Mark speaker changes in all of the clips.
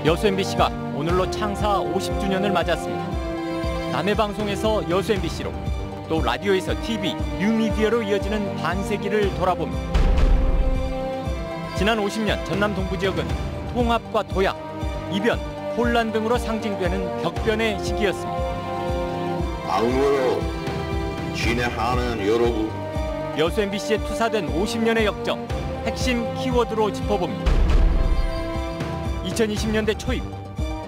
Speaker 1: 여수 MBC가 오늘로 창사 50주년을 맞았습니다. 남해 방송에서 여수 MBC로, 또 라디오에서 TV, 뉴미디어로 이어지는 반세기를 돌아봅니다. 지난 50년 전남 동부 지역은 통합과 도약, 이변, 혼란 등으로 상징되는 격변의 시기였습니다.
Speaker 2: 마음으로 진행하는 여러분,
Speaker 1: 여수 MBC에 투사된 50년의 역정, 핵심 키워드로 짚어봅니다. 2020년대 초입,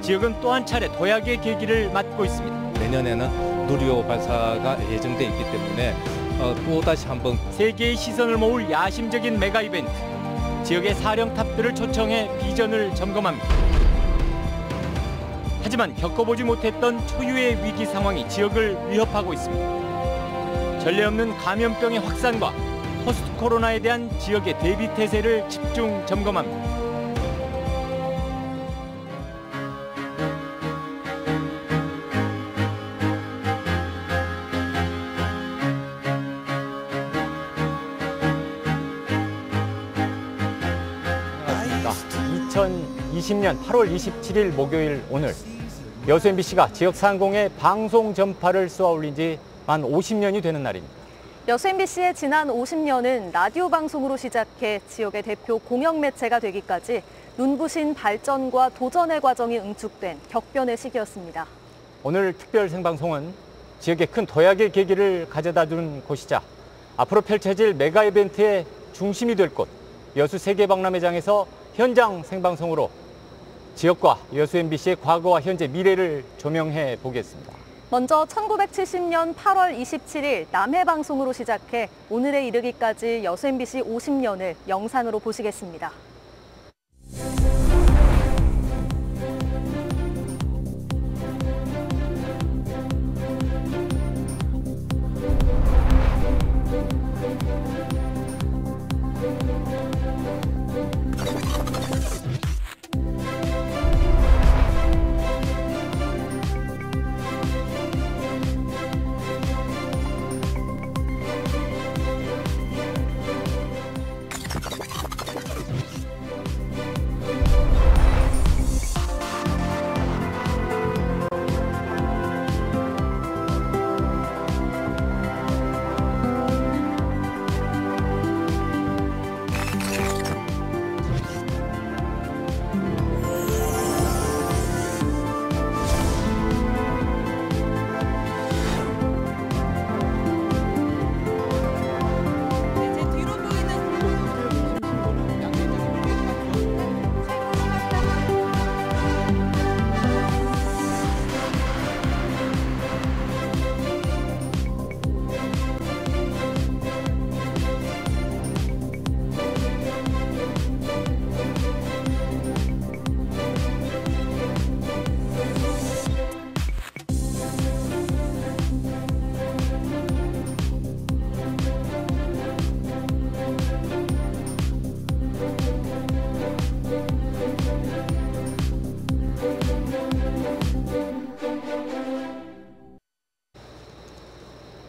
Speaker 1: 지역은 또 한 차례 도약의 계기를 맞고 있습니다.
Speaker 3: 내년에는 누리호 발사가 예정돼 있기 때문에 또다시 한번
Speaker 1: 세계의 시선을 모을 야심적인 메가 이벤트, 지역의 사령탑들을 초청해 비전을 점검합니다. 하지만 겪어보지 못했던 초유의 위기 상황이 지역을 위협하고 있습니다. 전례 없는 감염병의 확산과 포스트 코로나에 대한 지역의 대비 태세를 집중 점검합니다. 안녕하십니까. 2020년 8월 27일 목요일 오늘 여수 MBC가 지역 상공에 방송 전파를 쏘아 올린 지 만 50년이 되는 날입니다.
Speaker 4: 여수 MBC의 지난 50년은 라디오 방송으로 시작해 지역의 대표 공영 매체가 되기까지 눈부신 발전과 도전의 과정이 응축된 격변의 시기였습니다.
Speaker 1: 오늘 특별 생방송은 지역의 큰 도약의 계기를 가져다 준 곳이자 앞으로 펼쳐질 메가 이벤트의 중심이 될 곳, 여수 세계박람회장에서 현장 생방송으로 지역과 여수 MBC의 과거와 현재, 미래를 조명해 보겠습니다.
Speaker 4: 먼저 1970년 8월 27일 남해 방송으로 시작해 오늘에 이르기까지 여수 MBC 50년을 영상으로 보시겠습니다.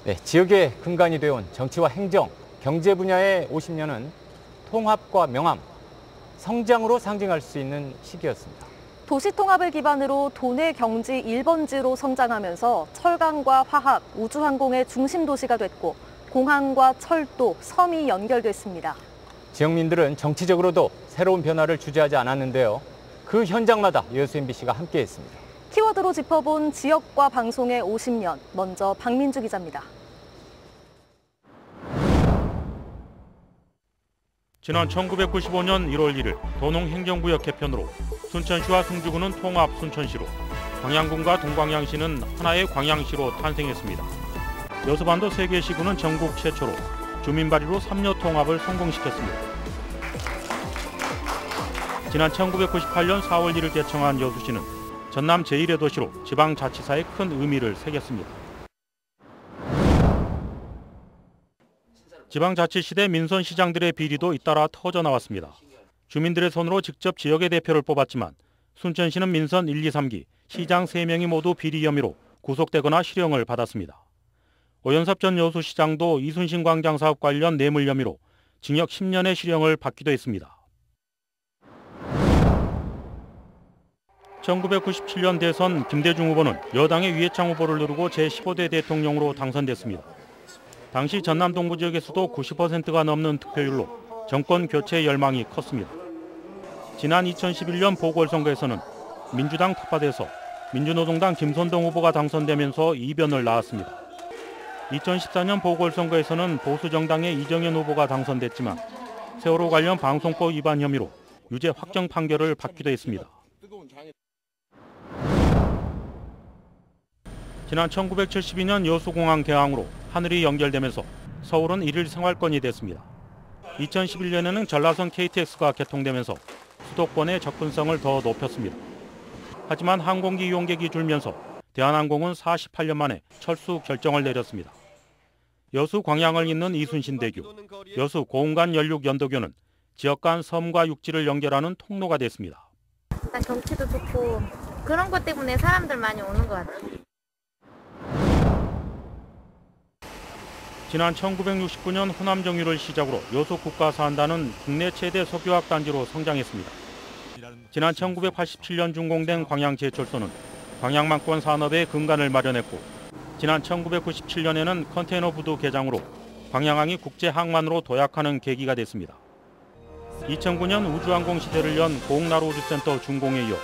Speaker 1: 네, 지역의 근간이 되어온 정치와 행정, 경제 분야의 50년은 통합과 명암, 성장으로 상징할 수 있는 시기였습니다.
Speaker 4: 도시 통합을 기반으로 도내 경지 1번지로 성장하면서 철강과 화학, 우주항공의 중심 도시가 됐고 공항과 철도, 섬이 연결됐습니다.
Speaker 1: 지역민들은 정치적으로도 새로운 변화를 주재하지 않았는데요. 그 현장마다 여수 MBC가 함께했습니다.
Speaker 4: 키워드로 짚어본 지역과 방송의 50년, 먼저 박민주 기자입니다.
Speaker 5: 지난 1995년 1월 1일 도농행정구역 개편으로 순천시와 승주구는 통합 순천시로, 광양군과 동광양시는 하나의 광양시로 탄생했습니다. 여수반도 3개 시구는 전국 최초로 주민 발의로 3려 통합을 성공시켰습니다. 지난 1998년 4월 1일 개청한 여수시는 전남 제1의 도시로 지방자치사에 큰 의미를 새겼습니다. 지방자치 시대 민선 시장들의 비리도 잇따라 터져나왔습니다. 주민들의 손으로 직접 지역의 대표를 뽑았지만 순천시는 민선 1, 2, 3기 시장 3명이 모두 비리 혐의로 구속되거나 실형을 받았습니다. 오연섭 전 여수시장도 이순신 광장 사업 관련 뇌물 혐의로 징역 10년의 실형을 받기도 했습니다. 1997년 대선 김대중 후보는 여당의 유해창 후보를 누르고 제15대 대통령으로 당선됐습니다. 당시 전남 동부 지역에서도 90%가 넘는 득표율로 정권 교체 열망이 컸습니다. 지난 2011년 보궐선거에서는 민주당 탑파돼서 민주노동당 김선동 후보가 당선되면서 이변을 낳았습니다. 2014년 보궐선거에서는 보수정당의 이정현 후보가 당선됐지만 세월호 관련 방송법 위반 혐의로 유죄 확정 판결을 받기도 했습니다. 지난 1972년 여수공항 개항으로 하늘이 연결되면서 서울은 1일 생활권이 됐습니다. 2011년에는 전라선 KTX가 개통되면서 수도권의 접근성을 더 높였습니다. 하지만 항공기 이용객이 줄면서 대한항공은 48년 만에 철수 결정을 내렸습니다. 여수 광양을 잇는 이순신대교, 여수 고흥간 연륙연도교는 지역 간 섬과 육지를 연결하는 통로가 됐습니다.
Speaker 6: 일단 경치도 좋고 그런 것 때문에 사람들 많이 오는 것 같아요.
Speaker 5: 지난 1969년 호남정유를 시작으로 여수 국가사안단은 국내 최대 석유화학 단지로 성장했습니다. 지난 1987년 준공된 광양제철소는 광양만권 산업의 근간을 마련했고 지난 1997년에는 컨테이너 부두 개장으로 광양항이 국제항만으로 도약하는 계기가 됐습니다. 2009년 우주항공 시대를 연 고흥나루우주센터 준공에 이어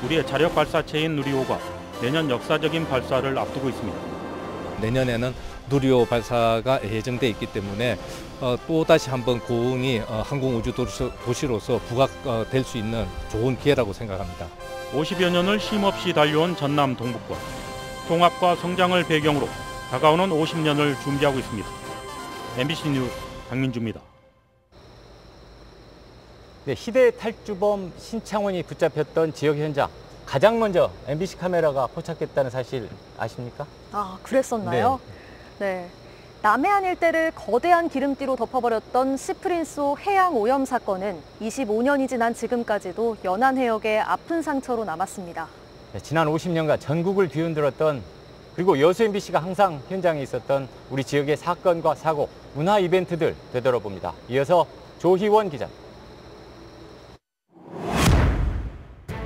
Speaker 5: 우리의 자력 발사체인 누리호가 내년 역사적인 발사를 앞두고 있습니다.
Speaker 3: 내년에는 누리호 발사가 예정돼 있기 때문에 또다시 한번 고흥이 항공우주도시로서 부각될 수 있는 좋은 기회라고 생각합니다.
Speaker 5: 50여 년을 쉼없이 달려온 전남 동북권. 통합과 성장을 배경으로 다가오는 50년을 준비하고 있습니다. MBC 뉴스 박민주입니다.
Speaker 1: 네, 희대의 탈주범 신창원이 붙잡혔던 지역 현장. 가장 먼저 MBC 카메라가 포착했다는 사실 아십니까?
Speaker 4: 아, 그랬었나요? 네. 남해안 일대를 거대한 기름띠로 덮어버렸던 시프린소 해양 오염 사건은 25년이 지난 지금까지도 연안 해역에 아픈 상처로 남았습니다.
Speaker 1: 네, 지난 50년간 전국을 뒤흔들었던 그리고 여수 MBC가 항상 현장에 있었던 우리 지역의 사건과 사고, 문화 이벤트들 되돌아봅니다. 이어서 조희원 기자.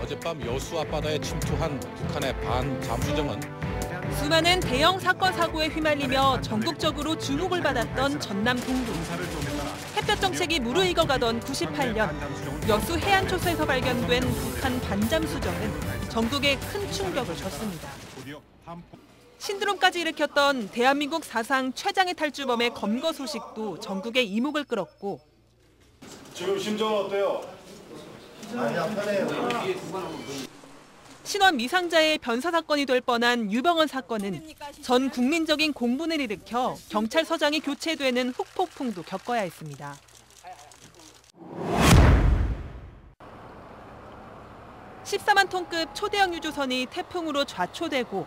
Speaker 7: 어젯밤 여수 앞바다에 침투한 북한의 반잠수정은
Speaker 8: 수많은 대형 사건 사고에 휘말리며 전국적으로 주목을 받았던 전남 동부. 햇볕 정책이 무르익어가던 98년 여수 해안초소에서 발견된 북한 반잠수정은 전국에 큰 충격을 줬습니다. 신드롬까지 일으켰던 대한민국 사상 최장의 탈주범의 검거 소식도 전국의 이목을 끌었고
Speaker 9: 지금 심정은 어때요?
Speaker 8: 신원 미상자의 변사 사건이 될 뻔한 유병헌 사건은 전 국민적인 공분을 일으켜 경찰서장이 교체되는 후폭풍도 겪어야 했습니다. (14만) 톤급 초대형 유조선이 태풍으로 좌초되고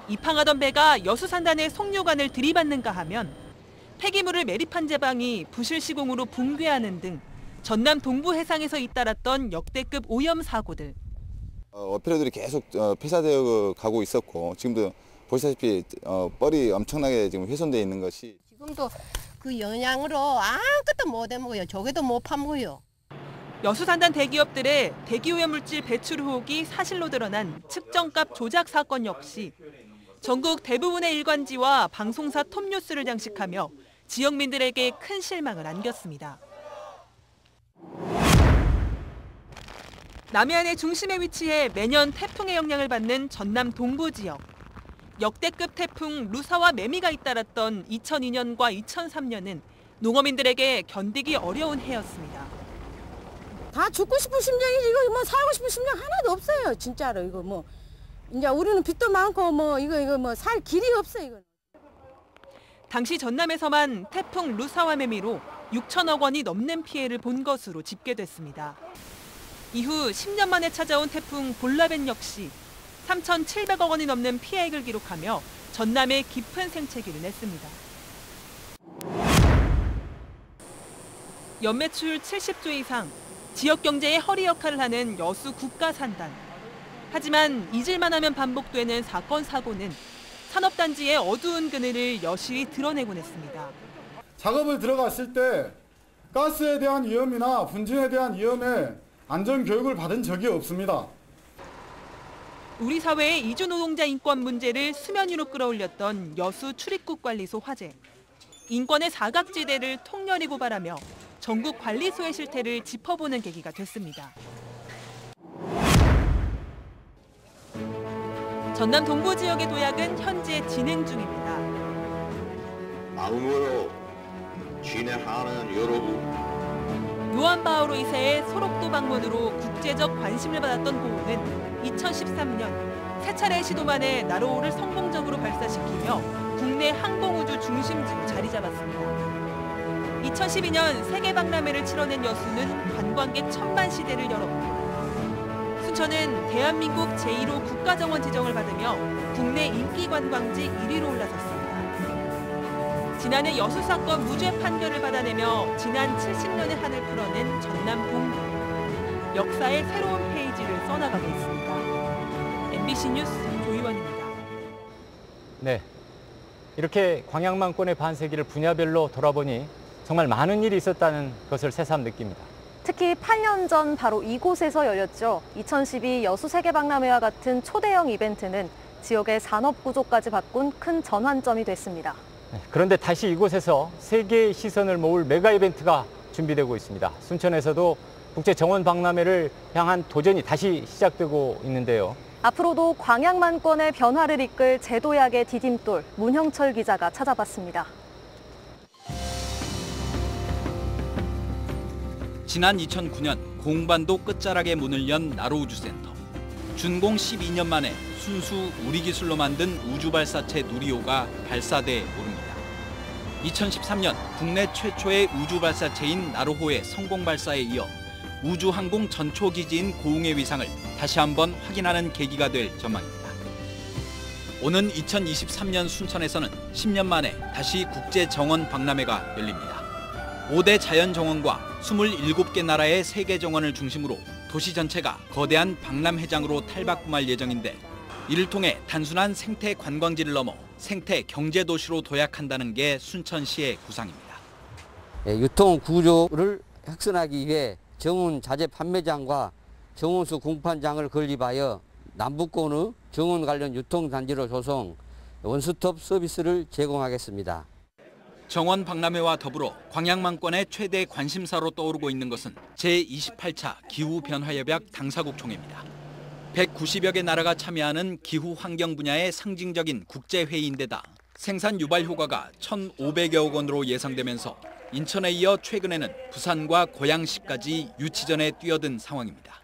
Speaker 8: 입항하던 배가 여수 산단의 송료관을 들이받는가 하면 폐기물을 매립한 제방이 부실 시공으로 붕괴하는 등 전남 동부 해상에서 잇따랐던 역대급 오염 사고들.
Speaker 10: 어패러들이 계속 폐사되어 가고 있었고 지금도 보시다시피 뻘이 엄청나게 지금 훼손되어 있는 것이
Speaker 11: 지금도 그 영향으로 아무것도 못 해먹어요. 조개도 못 파먹어요.
Speaker 8: 여수산단 대기업들의 대기오염 물질 배출 의혹이 사실로 드러난 측정값 조작 사건 역시 전국 대부분의 일관지와 방송사 톱뉴스를 장식하며 지역민들에게 큰 실망을 안겼습니다. 남해안의 중심에 위치해 매년 태풍의 영향을 받는 전남 동부 지역. 역대급 태풍 루사와 매미가 잇따랐던 2002년과 2003년은 농어민들에게 견디기 어려운 해였습니다.
Speaker 11: 다 죽고 싶은 심정이지 이거 뭐 살고 싶은 심정 하나도 없어요. 진짜로 이거 뭐 이제 우리는 빚도 많고 뭐 이거 뭐 살 길이 없어 이거.
Speaker 8: 당시 전남에서만 태풍 루사와 매미로 6천억 원이 넘는 피해를 본 것으로 집계됐습니다. 이후 10년 만에 찾아온 태풍 볼라벤 역시 3,700억 원이 넘는 피해액을 기록하며 전남에 깊은 생채기를 냈습니다. 연매출 70조 이상, 지역 경제의 허리 역할을 하는 여수 국가산단. 하지만 잊을만 하면 반복되는 사건 사고는 산업단지의 어두운 그늘을 여실히 드러내곤 했습니다.
Speaker 9: 작업을 들어갔을 때 가스에 대한 위험이나 분진에 대한 위험에 안전교육을 받은 적이 없습니다.
Speaker 8: 우리 사회의 이주 노동자 인권 문제를 수면 위로 끌어올렸던 여수 출입국관리소 화재. 인권의 사각지대를 통렬히 고발하며 전국 관리소의 실태를 짚어보는 계기가 됐습니다. 전남 동부 지역의 도약은 현재 진행 중입니다.
Speaker 2: 마음으로 진행하는 여러분,
Speaker 8: 요한 바오로 2세의 소록도 방문으로 국제적 관심을 받았던 고우는 2013년 세 차례 시도만에 나로호를 성공적으로 발사시키며 국내 항공우주 중심지로 자리 잡았습니다. 2012년 세계박람회를 치러낸 여수는 관광객 1000만 시대를 열었고, 순천은 대한민국 제1호 국가정원 지정을 받으며 국내 인기 관광지 1위로 올라섰습니다. 지난해 여수 사건 무죄 판결을 받아내며 지난 70년의 한을 풀어낸 전남 동부. 역사의 새로운 페이지를 써나가고 있습니다. MBC 뉴스 조희원입니다.
Speaker 1: 네, 이렇게 광양만권의 반세기를 분야별로 돌아보니 정말 많은 일이 있었다는 것을 새삼 느낍니다.
Speaker 4: 특히 8년 전 바로 이곳에서 열렸죠. 2012 여수 세계박람회와 같은 초대형 이벤트는 지역의 산업 구조까지 바꾼 큰 전환점이 됐습니다.
Speaker 1: 네, 그런데 다시 이곳에서 세계의 시선을 모을 메가 이벤트가 준비되고 있습니다. 순천에서도 국제정원박람회를 향한 도전이 다시 시작되고 있는데요.
Speaker 4: 앞으로도 광양만권의 변화를 이끌 제도약의 디딤돌 문형철 기자가 찾아봤습니다.
Speaker 12: 지난 2009년 공반도 끝자락에 문을 연 나로우주센터. 준공 12년 만에 순수 우리 기술로 만든 우주발사체 누리호가 발사대에 오릅니다. 2013년 국내 최초의 우주발사체인 나로호의 성공 발사에 이어 우주항공 전초기지인 고흥의 위상을 다시 한번 확인하는 계기가 될 전망입니다. 오는 2023년 순천에서는 10년 만에 다시 국제정원박람회가 열립니다. 5대 자연정원과 27개 나라의 세계정원을 중심으로 도시 전체가 거대한 박람회장으로 탈바꿈할 예정인데, 이를 통해 단순한 생태 관광지를 넘어 생태 경제도시로 도약한다는 게 순천시의 구상입니다.
Speaker 13: 유통 구조를 혁신하기 위해 정원 자재 판매장과 정원수 공판장을 건립하여 남북권의 정원 관련 유통단지로 조성, 원스톱 서비스를 제공하겠습니다.
Speaker 12: 정원 박람회와 더불어 광양만권의 최대 관심사로 떠오르고 있는 것은 제28차 기후변화협약 당사국 총회입니다. 190여 개 나라가 참여하는 기후 환경 분야의 상징적인 국제회의인데다 생산 유발 효과가 1,500여억 원으로 예상되면서 인천에 이어 최근에는 부산과 고양시까지 유치전에 뛰어든 상황입니다.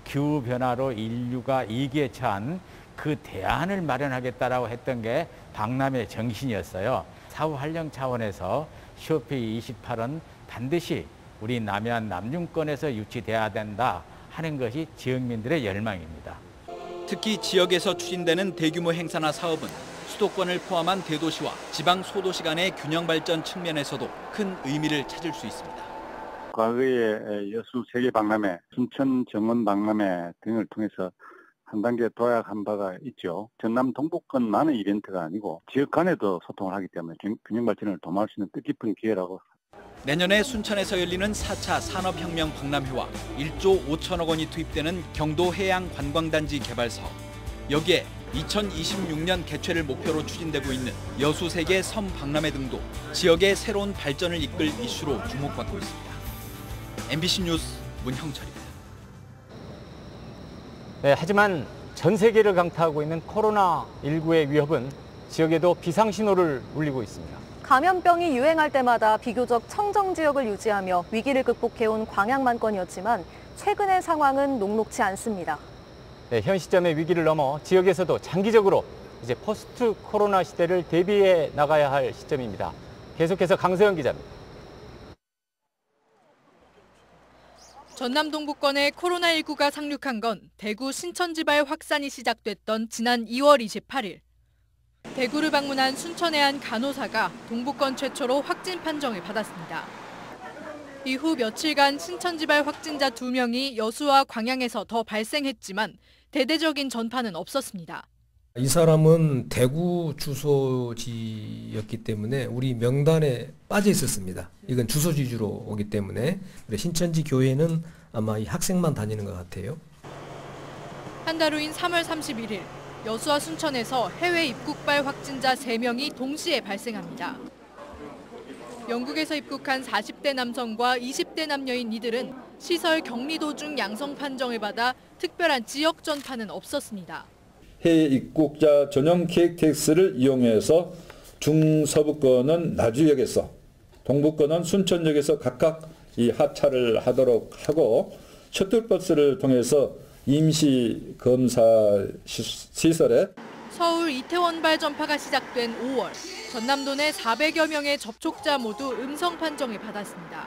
Speaker 14: 기후변화로 인류가 위기에 처한 그 대안을 마련하겠다라고 했던 게 박람회 정신이었어요. 사후 활용 차원에서 COP28은 반드시 우리 남해안 남중권에서 유치돼야 된다 하는 것이 지역민들의 열망입니다.
Speaker 12: 특히 지역에서 추진되는 대규모 행사나 사업은 수도권을 포함한 대도시와 지방 소도시 간의 균형 발전 측면에서도 큰 의미를 찾을 수 있습니다.
Speaker 15: 과거의 여수 세계박람회, 순천 정원박람회 등을 통해서 한 단계 도약한 바가 있죠. 전남 동북권만의 이벤트가 아니고 지역 간에도 소통을 하기 때문에 균형 발전을 도모할 수 있는 뜻깊은 기회라고.
Speaker 12: 내년에 순천에서 열리는 4차 산업혁명 박람회와 1조 5천억 원이 투입되는 경도 해양 관광단지 개발 사업, 여기에 2026년 개최를 목표로 추진되고 있는 여수 세계 섬 박람회 등도 지역의 새로운 발전을 이끌 이슈로 주목받고 있습니다. MBC 뉴스 문형철입니다.
Speaker 1: 네, 하지만 전 세계를 강타하고 있는 코로나19의 위협은 지역에도 비상신호를 울리고 있습니다.
Speaker 4: 감염병이 유행할 때마다 비교적 청정 지역을 유지하며 위기를 극복해온 광양만권이었지만 최근의 상황은 녹록지 않습니다.
Speaker 1: 네, 현 시점의 위기를 넘어 지역에서도 장기적으로 이제 포스트 코로나 시대를 대비해 나가야 할 시점입니다. 계속해서 강세현 기자입니다.
Speaker 16: 전남 동부권에 코로나19가 상륙한 건 대구 신천지발 확산이 시작됐던 지난 2월 28일. 대구를 방문한 순천의 한 간호사가 동부권 최초로 확진 판정을 받았습니다. 이후 며칠간 신천지발 확진자 2명이 여수와 광양에서 더 발생했지만 대대적인 전파는 없었습니다.
Speaker 17: 이 사람은 대구 주소지였기 때문에 우리 명단에 빠져 있었습니다. 이건 주소지 위주로 오기 때문에 신천지 교회는 아마 이 학생만 다니는 것 같아요.
Speaker 16: 한 달 후인 3월 31일 여수와 순천에서 해외 입국발 확진자 3명이 동시에 발생합니다. 영국에서 입국한 40대 남성과 20대 남녀인 이들은 시설 격리 도중 양성 판정을 받아 특별한 지역 전파는 없었습니다.
Speaker 18: 해외 입국자 전용 KTX를 이용해서 중서부권은 나주역에서, 동부권은 순천역에서 각각 이 하차를 하도록 하고 셔틀버스를 통해서 임시 검사 시설에
Speaker 16: 서울 이태원발 전파가 시작된 5월, 전남도 내 400여 명의 접촉자 모두 음성 판정을 받았습니다.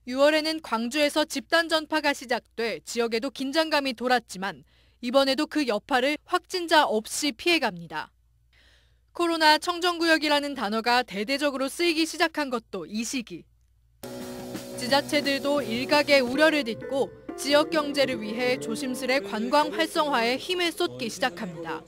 Speaker 16: 6월에는 광주에서 집단 전파가 시작돼 지역에도 긴장감이 돌았지만 이번에도 그 여파를 확진자 없이 피해갑니다. 코로나 청정구역이라는 단어가 대대적으로 쓰이기 시작한 것도 이 시기. 지자체들도 일각의 우려를 딛고 지역 경제를 위해 조심스레 관광 활성화에 힘을 쏟기 시작합니다.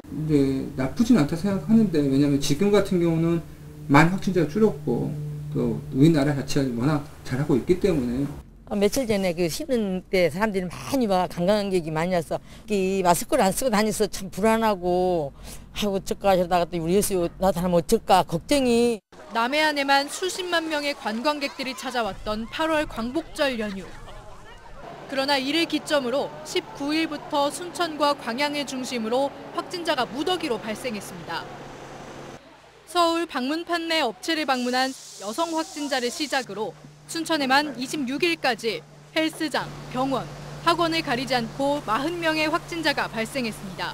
Speaker 19: 네, 나쁘진 않다 생각하는데 왜냐하면 지금 같은 경우는 많이 확진자가 줄었고 또 우리나라 자체가 워낙 잘하고 있기 때문에.
Speaker 20: 며칠 전에 그 쉬는 때 사람들이 많이 와 관광객이 많이 와서 이 마스크를 안 쓰고 다녀서 참 불안하고 하고 어쩔까 하다가 또 우리 예수 나타나면 어쩔까 걱정이.
Speaker 16: 남해안에만 수십만 명의 관광객들이 찾아왔던 8월 광복절 연휴. 그러나 이를 기점으로 19일부터 순천과 광양을 중심으로 확진자가 무더기로 발생했습니다. 서울 방문판 내 업체를 방문한 여성 확진자를 시작으로 순천에만 26일까지 헬스장, 병원, 학원을 가리지 않고 40명의 확진자가 발생했습니다.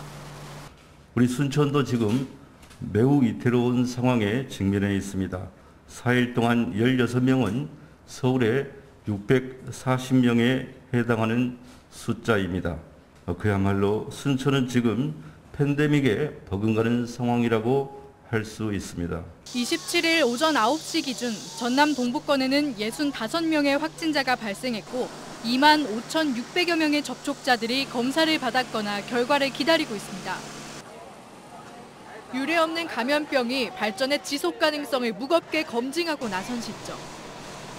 Speaker 21: 우리 순천도 지금 매우 위태로운 상황에 직면해 있습니다. 4일 동안 16명은 서울의 640명에 해당하는 숫자입니다. 그야말로 순천은 지금 팬데믹에 버금가는 상황이라고 할 수 있습니다.
Speaker 16: 27일 오전 9시 기준 전남 동부권에는 65명의 확진자가 발생했고 25,600여 명의 접촉자들이 검사를 받았거나 결과를 기다리고 있습니다. 유례 없는 감염병이 발전의 지속 가능성을 무겁게 검증하고 나선 시점.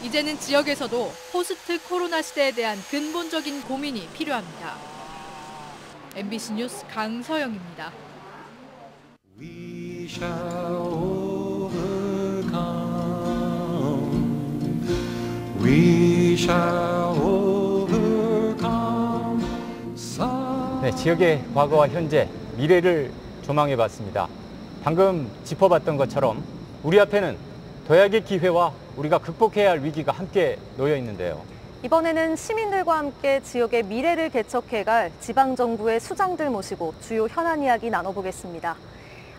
Speaker 16: 이제는 지역에서도 포스트 코로나 시대에 대한 근본적인 고민이 필요합니다. MBC 뉴스 강서영입니다.
Speaker 22: We shall overcome. We shall overcome.
Speaker 1: 네, 지역의 과거와 현재, 미래를 조망해봤습니다. 방금 짚어봤던 것처럼 우리 앞에는 도약의 기회와 우리가 극복해야 할 위기가 함께 놓여 있는데요.
Speaker 4: 이번에는 시민들과 함께 지역의 미래를 개척해갈 지방정부의 수장들 모시고 주요 현안 이야기 나눠보겠습니다.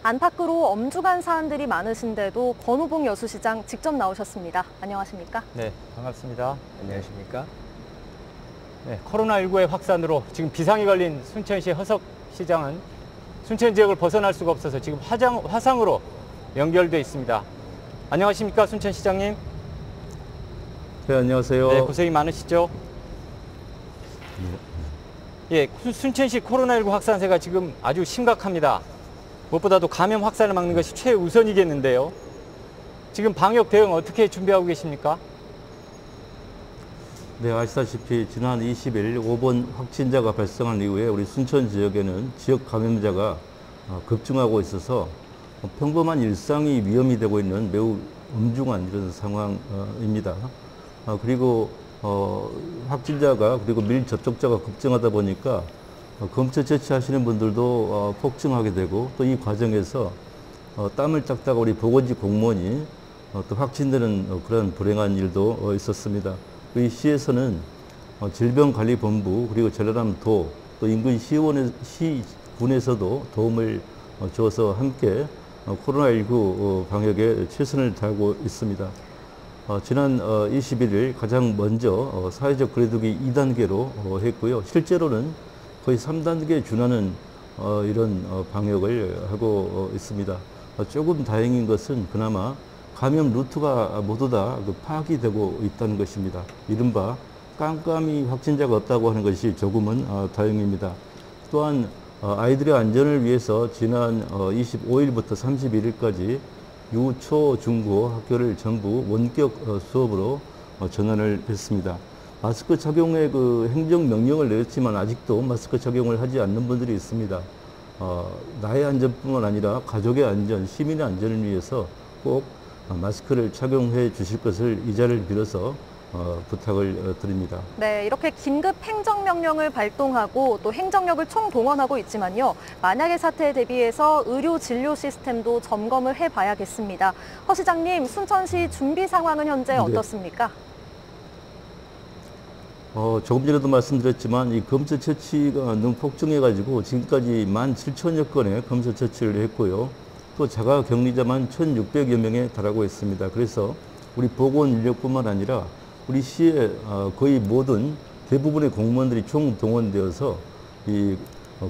Speaker 4: 안팎으로 엄중한 사안들이 많으신데도 권우봉 여수시장 직접 나오셨습니다. 안녕하십니까?
Speaker 1: 네, 반갑습니다.
Speaker 23: 안녕하십니까?
Speaker 1: 네, 코로나19의 확산으로 지금 비상이 걸린 순천시 허석 시장은 순천 지역을 벗어날 수가 없어서 지금 화상으로 연결돼 있습니다. 안녕하십니까, 순천 시장님?
Speaker 21: 네, 안녕하세요.
Speaker 1: 네, 고생이 많으시죠? 예, 순천시 코로나19 확산세가 지금 아주 심각합니다. 무엇보다도 감염 확산을 막는 것이 최우선이겠는데요. 지금 방역 대응 어떻게 준비하고 계십니까?
Speaker 21: 네, 아시다시피 지난 20일 5번 확진자가 발생한 이후에 우리 순천 지역에는 지역 감염자가 급증하고 있어서 평범한 일상이 위험이 되고 있는 매우 엄중한 이런 상황입니다. 그리고 확진자가 그리고 밀접촉자가 급증하다 보니까 검체 채취하시는 분들도 폭증하게 되고 또 이 과정에서 땀을 닦다가 우리 보건직 공무원이 또 확진되는 그런 불행한 일도 있었습니다. 이 시에서는 질병관리본부 그리고 전라남도 또 인근 시군에서도 도움을 줘서 함께 코로나19 방역에 최선을 다하고 있습니다. 지난 21일 가장 먼저 사회적 거리두기 2단계로 했고요. 실제로는 거의 3단계에 준하는 이런 방역을 하고 있습니다. 조금 다행인 것은 그나마 감염 루트가 모두 다 파악이 되고 있다는 것입니다. 이른바 깜깜이 확진자가 없다고 하는 것이 조금은 다행입니다. 또한 아이들의 안전을 위해서 지난 25일부터 31일까지 유, 초, 중고 학교를 전부 원격 수업으로 전환을 했습니다. 마스크 착용에 그 행정 명령을 내렸지만 아직도 마스크 착용을 하지 않는 분들이 있습니다. 나의 안전뿐만 아니라 가족의 안전, 시민의 안전을 위해서 꼭 마스크를 착용해 주실 것을 이 자리를 빌어서 부탁을 드립니다.
Speaker 4: 네, 이렇게 긴급 행정명령을 발동하고 또 행정력을 총동원하고 있지만요. 만약의 사태에 대비해서 의료 진료 시스템도 점검을 해봐야겠습니다. 허 시장님, 순천시 준비 상황은 현재 어떻습니까?
Speaker 21: 조금 전에도 말씀드렸지만 이 검사 처치가 너무 폭증해가지고 지금까지 17,000여 건의 검사 처치를 했고요. 또 자가 격리자만 1,600여 명에 달하고 있습니다. 그래서 우리 보건 인력뿐만 아니라 우리 시의 거의 모든 대부분의 공무원들이 총동원되어서 이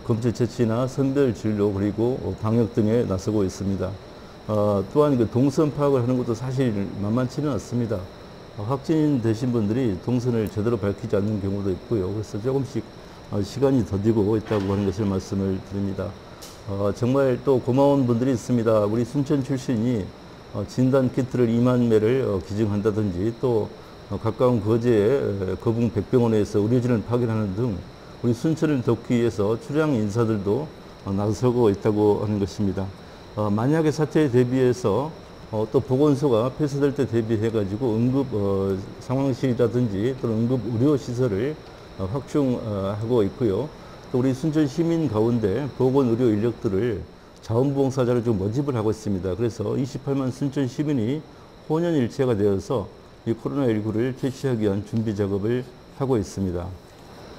Speaker 21: 검사 처치나 선별 진료 그리고 방역 등에 나서고 있습니다. 또한 그 동선 파악을 하는 것도 사실 만만치는 않습니다. 확진되신 분들이 동선을 제대로 밝히지 않는 경우도 있고요. 그래서 조금씩 시간이 더디고 있다고 하는 것을 말씀을 드립니다. 정말 또 고마운 분들이 있습니다. 우리 순천 출신이 진단 키트를 2만 매를 기증한다든지 또 가까운 거제의 거북 백병원에서 의료진을 파견하는 등 우리 순천을 돕기 위해서 출장 인사들도 나서고 있다고 하는 것입니다. 만약의 사태에 대비해서 또 보건소가 폐쇄될 때 대비해가지고 응급 상황실이라든지 또는 응급 의료 시설을 확충하고 있고요. 또 우리 순천 시민 가운데 보건 의료 인력들을 자원봉사자를 좀 모집을 하고 있습니다. 그래서 28만 순천 시민이 혼연일체가 되어서 이 코로나19를 퇴치하기 위한 준비 작업을 하고 있습니다.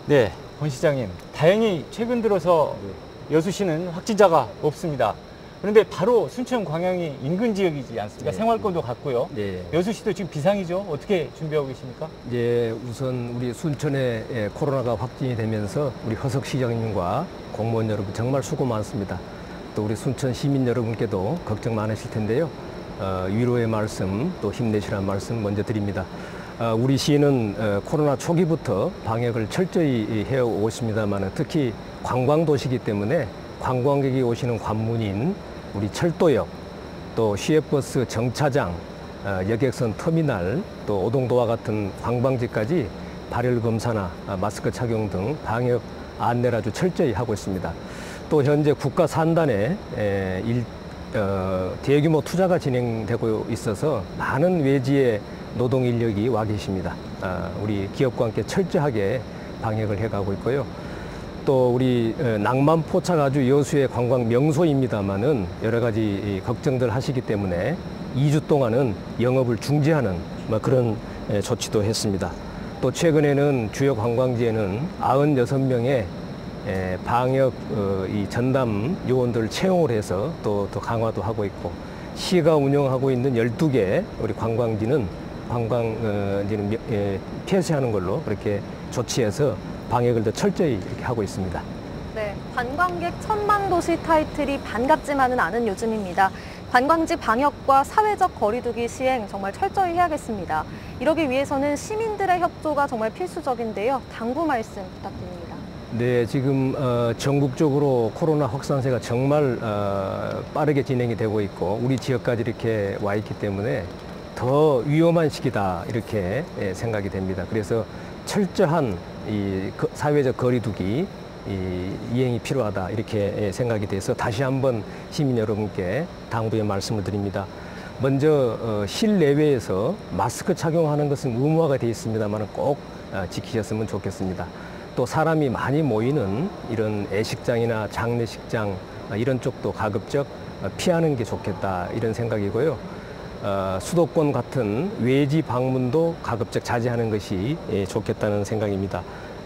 Speaker 1: 네, 권 시장님. 다행히 최근 들어서 여수시는 확진자가 없습니다. 그런데 바로 순천 광양이 인근 지역이지 않습니까?
Speaker 17: 네.
Speaker 1: 생활권도 같고요.
Speaker 17: 네.
Speaker 1: 여수시도 지금 비상이죠. 어떻게 준비하고 계십니까?
Speaker 17: 예, 우선 우리 순천에 코로나가 확진이 되면서 우리 허석 시장님과 공무원 여러분 정말 수고 많습니다. 또 우리 순천 시민 여러분께도 걱정 많으실 텐데요. 위로의 말씀 또 힘내시라는 말씀 먼저 드립니다. 우리 시는 코로나 초기부터 방역을 철저히 해오고 있습니다만 특히 관광도시이기 때문에 관광객이 오시는 관문인 우리 철도역, 또 시외버스 정차장, 여객선 터미널, 또 오동도와 같은 관광지까지 발열 검사나 마스크 착용 등 방역 안내를 아주 철저히 하고 있습니다. 또 현재 국가 산단에 대규모 투자가 진행되고 있어서 많은 외지의 노동 인력이 와 계십니다. 우리 기업과 함께 철저하게 방역을 해가고 있고요. 또 우리 낭만포차가 아주 여수의 관광 명소입니다만은 여러 가지 걱정들 하시기 때문에 2주 동안은 영업을 중지하는 그런 조치도 했습니다. 또 최근에는 주요 관광지에는 96명의 방역 이 전담 요원들을 채용을 해서 또 강화도 하고 있고 시가 운영하고 있는 12개 우리 관광지는 관광지는 폐쇄하는 걸로 그렇게 조치해서 방역을 더 철저히 이렇게 하고 있습니다.
Speaker 4: 네, 관광객 천만 도시 타이틀이 반갑지만은 않은 요즘입니다. 관광지 방역과 사회적 거리두기 시행 정말 철저히 해야겠습니다. 이러기 위해서는 시민들의 협조가 정말 필수적인데요. 당부 말씀 부탁드립니다.
Speaker 17: 네, 지금 전국적으로 코로나 확산세가 정말 빠르게 진행이 되고 있고 우리 지역까지 이렇게 와 있기 때문에 더 위험한 시기다 이렇게 생각이 됩니다. 그래서 철저한 이 사회적 거리두기 이행이 필요하다 이렇게 생각이 돼서 다시 한번 시민 여러분께 당부의 말씀을 드립니다. 먼저 실내외에서 마스크 착용하는 것은 의무화가 되어 있습니다만 꼭 지키셨으면 좋겠습니다. 또 사람이 많이 모이는 이런 애식장이나 장례식장 이런 쪽도 가급적 피하는 게 좋겠다 이런 생각이고요. 수도권 같은 외지 방문도 가급적 자제하는 것이 좋겠다는 생각입니다.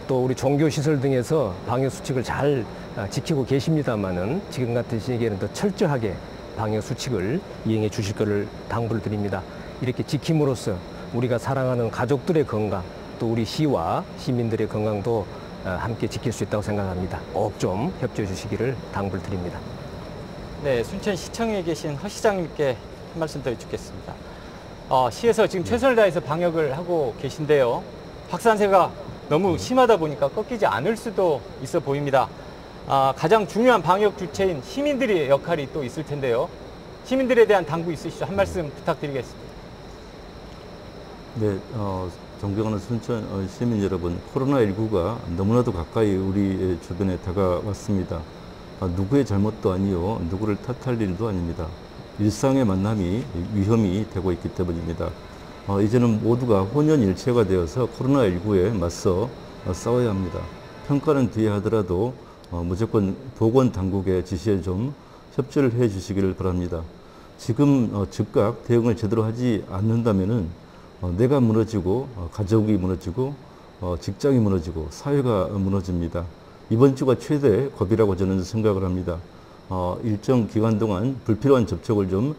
Speaker 17: 또 우리 종교시설 등에서 방역수칙을 잘 지키고 계십니다만은 지금 같은 시기에는 더 철저하게 방역수칙을 이행해 주실 것을 당부를 드립니다. 이렇게 지킴으로써 우리가 사랑하는 가족들의 건강 또 우리 시와 시민들의 건강도 함께 지킬 수 있다고 생각합니다. 꼭 좀 협조해 주시기를 당부를 드립니다.
Speaker 1: 네, 순천시청에 계신 허 시장님께 한 말씀 더 여쭙겠습니다. 시에서 지금 최선을 다해서 방역을 하고 계신데요. 확산세가 너무 심하다 보니까 꺾이지 않을 수도 있어 보입니다. 가장 중요한 방역 주체인 시민들의 역할이 또 있을 텐데요. 시민들에 대한 당부 있으시죠? 한 말씀 부탁드리겠습니다.
Speaker 21: 네, 존경하는 순천 시민 여러분, 코로나19가 너무나도 가까이 우리 주변에 다가왔습니다. 누구의 잘못도 아니요, 누구를 탓할 일도 아닙니다. 일상의 만남이 위험이 되고 있기 때문입니다. 이제는 모두가 혼연일체가 되어서 코로나19에 맞서 싸워야 합니다. 평가는 뒤에 하더라도 무조건 보건당국의 지시에 좀 협조를 해 주시기를 바랍니다. 지금 즉각 대응을 제대로 하지 않는다면은 내가 무너지고 가족이 무너지고 직장이 무너지고 사회가 무너집니다. 이번 주가 최대 겁이라고 저는 생각을 합니다. 일정 기간 동안 불필요한 접촉을 좀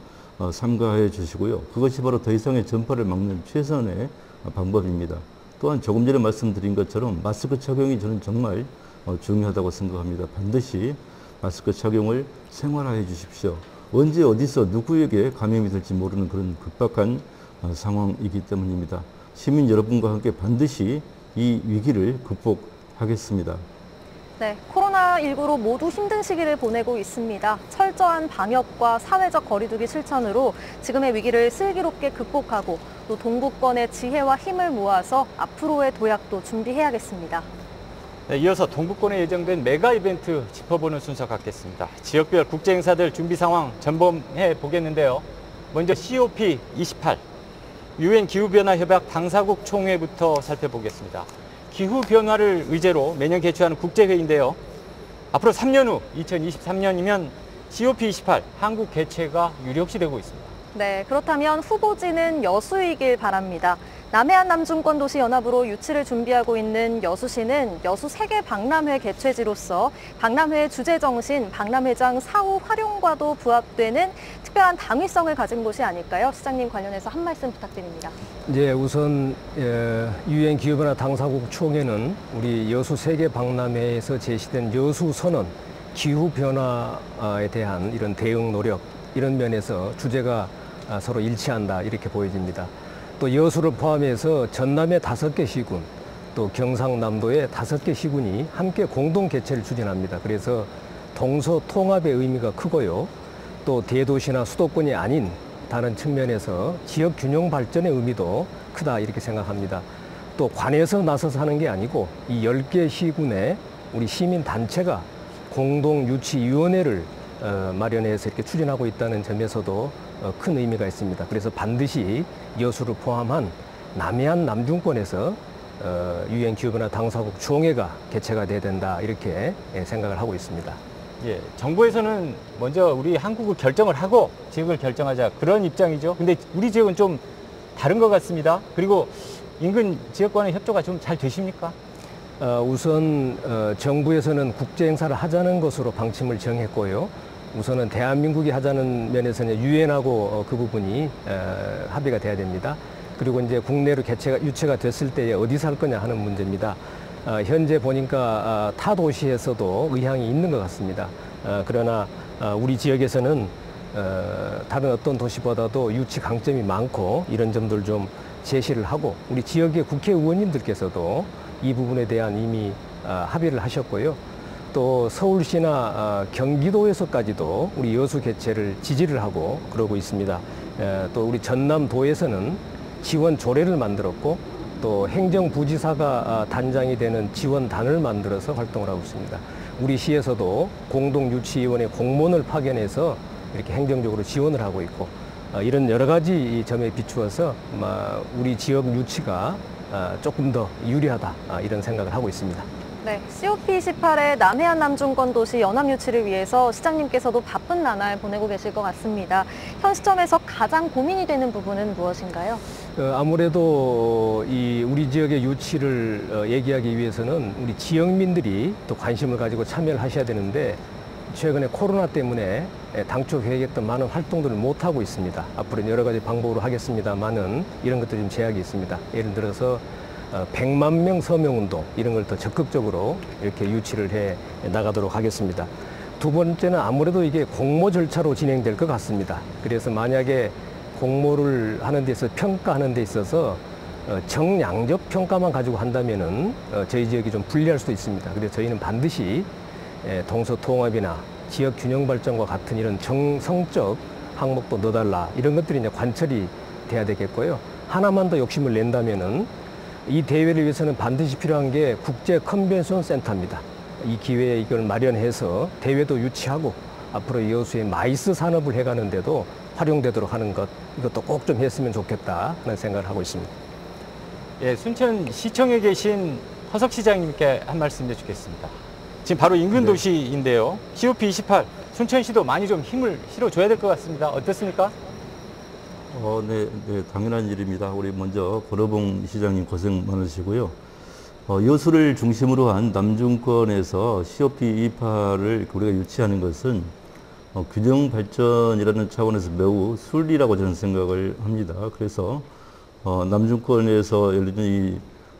Speaker 21: 삼가해 주시고요. 그것이 바로 더 이상의 전파를 막는 최선의 방법입니다. 또한 조금 전에 말씀드린 것처럼 마스크 착용이 저는 정말 중요하다고 생각합니다. 반드시 마스크 착용을 생활화해 주십시오. 언제 어디서 누구에게 감염이 될지 모르는 그런 급박한 상황이기 때문입니다. 시민 여러분과 함께 반드시 이 위기를 극복하겠습니다.
Speaker 4: 네, 코로나19로 모두 힘든 시기를 보내고 있습니다. 철저한 방역과 사회적 거리두기 실천으로 지금의 위기를 슬기롭게 극복하고 또 동북권의 지혜와 힘을 모아서 앞으로의 도약도 준비해야겠습니다.
Speaker 1: 네, 이어서 동북권에 예정된 메가 이벤트 짚어보는 순서 갖겠습니다. 지역별 국제 행사들 준비 상황 점검해 보겠는데요. 먼저 COP28 UN 기후변화협약 당사국 총회부터 살펴보겠습니다. 기후변화를 의제로 매년 개최하는 국제회의인데요. 앞으로 3년 후 2023년이면 COP28 한국 개최가 유력시 되고 있습니다.
Speaker 4: 네, 그렇다면 후보지는 여수이길 바랍니다. 남해안 남중권도시연합으로 유치를 준비하고 있는 여수시는 여수 세계 박람회 개최지로서 박람회의 주제 정신, 박람회장 사후 활용과도 부합되는 특별한 당위성을 가진 곳이 아닐까요? 시장님 관련해서 한 말씀 부탁드립니다.
Speaker 17: 이제 우선 UN 기후변화 당사국 총회는 우리 여수 세계 박람회에서 제시된 여수 선언, 기후변화에 대한 이런 대응 노력, 이런 면에서 주제가 서로 일치한다 이렇게 보여집니다. 또 여수를 포함해서 전남의 5개 시군, 또 경상남도의 5개 시군이 함께 공동 개최를 추진합니다. 그래서 동서 통합의 의미가 크고요. 또 대도시나 수도권이 아닌 다른 측면에서 지역 균형 발전의 의미도 크다 이렇게 생각합니다. 또 관에서 나서서 하는 게 아니고 이 10개 시군에 우리 시민 단체가 공동 유치위원회를 마련해서 이렇게 추진하고 있다는 점에서도 큰 의미가 있습니다. 그래서 반드시 여수를 포함한 남해안 남중권에서 UN 기후변화 당사국 총회가 개최가 돼야 된다 이렇게 생각을 하고 있습니다.
Speaker 1: 예, 정부에서는 먼저 우리 한국을 결정을 하고 지역을 결정하자 그런 입장이죠. 근데 우리 지역은 좀 다른 것 같습니다. 그리고 인근 지역과의 협조가 좀 잘 되십니까?
Speaker 17: 우선 정부에서는 국제 행사를 하자는 것으로 방침을 정했고요. 우선은 대한민국이 하자는 면에서는 유엔하고 그 부분이 합의가 돼야 됩니다. 그리고 이제 국내로 유치가 됐을 때에 어디서 할 거냐 하는 문제입니다. 현재 보니까 타 도시에서도 의향이 있는 것 같습니다. 그러나 우리 지역에서는 다른 어떤 도시보다도 유치 강점이 많고 이런 점들 좀 제시를 하고 우리 지역의 국회의원님들께서도 이 부분에 대한 이미 합의를 하셨고요. 또 서울시나 경기도에서까지도 우리 여수 개최를 지지를 하고 그러고 있습니다. 또 우리 전남도에서는 지원 조례를 만들었고 또 행정부지사가 단장이 되는 지원단을 만들어서 활동을 하고 있습니다. 우리 시에서도 공동유치위원회 공무원을 파견해서 이렇게 행정적으로 지원을 하고 있고 이런 여러 가지 점에 비추어서 우리 지역 유치가 조금 더 유리하다 이런 생각을 하고 있습니다.
Speaker 4: 네, COP28의 남해안 남중권 도시 연합 유치를 위해서 시장님께서도 바쁜 나날 보내고 계실 것 같습니다. 현 시점에서 가장 고민이 되는 부분은 무엇인가요?
Speaker 17: 아무래도 우리 지역의 유치를 얘기하기 위해서는 우리 지역민들이 또 관심을 가지고 참여를 하셔야 되는데 최근에 코로나 때문에 당초 계획했던 많은 활동들을 못하고 있습니다. 앞으로는 여러 가지 방법으로 하겠습니다만은 이런 것들이 좀 제약이 있습니다. 예를 들어서 100만 명 서명운동 이런 걸 더 적극적으로 이렇게 유치를 해 나가도록 하겠습니다. 두 번째는 아무래도 이게 공모 절차로 진행될 것 같습니다. 그래서 만약에 공모를 하는 데 있어서 평가하는 데 있어서 정량적 평가만 가지고 한다면은 저희 지역이 좀 불리할 수도 있습니다. 그래서 저희는 반드시 동서통합이나 지역 균형 발전과 같은 이런 정성적 항목도 넣어달라 이런 것들이 이제 관철이 돼야 되겠고요. 하나만 더 욕심을 낸다면은 이 대회를 위해서는 반드시 필요한 게 국제 컨벤션 센터입니다. 이 기회에 이걸 마련해서 대회도 유치하고 앞으로 여수의 마이스 산업을 해가는데도 활용되도록 하는 것, 이것도 꼭 좀 했으면 좋겠다 하는 생각을 하고 있습니다.
Speaker 1: 예, 순천시청에 계신 허석 시장님께 한 말씀 해주겠습니다. 지금 바로 인근 도시인데요. COP28 순천시도 많이 좀 힘을 실어줘야 될 것 같습니다. 어떻습니까?
Speaker 21: 네, 당연한 일입니다. 우리 먼저 권오봉 시장님 고생 많으시고요. 여수를 중심으로 한 남중권에서 COP28을 우리가 유치하는 것은 균형 발전이라는 차원에서 매우 순리라고 저는 생각을 합니다. 그래서 남중권에서 열리는 이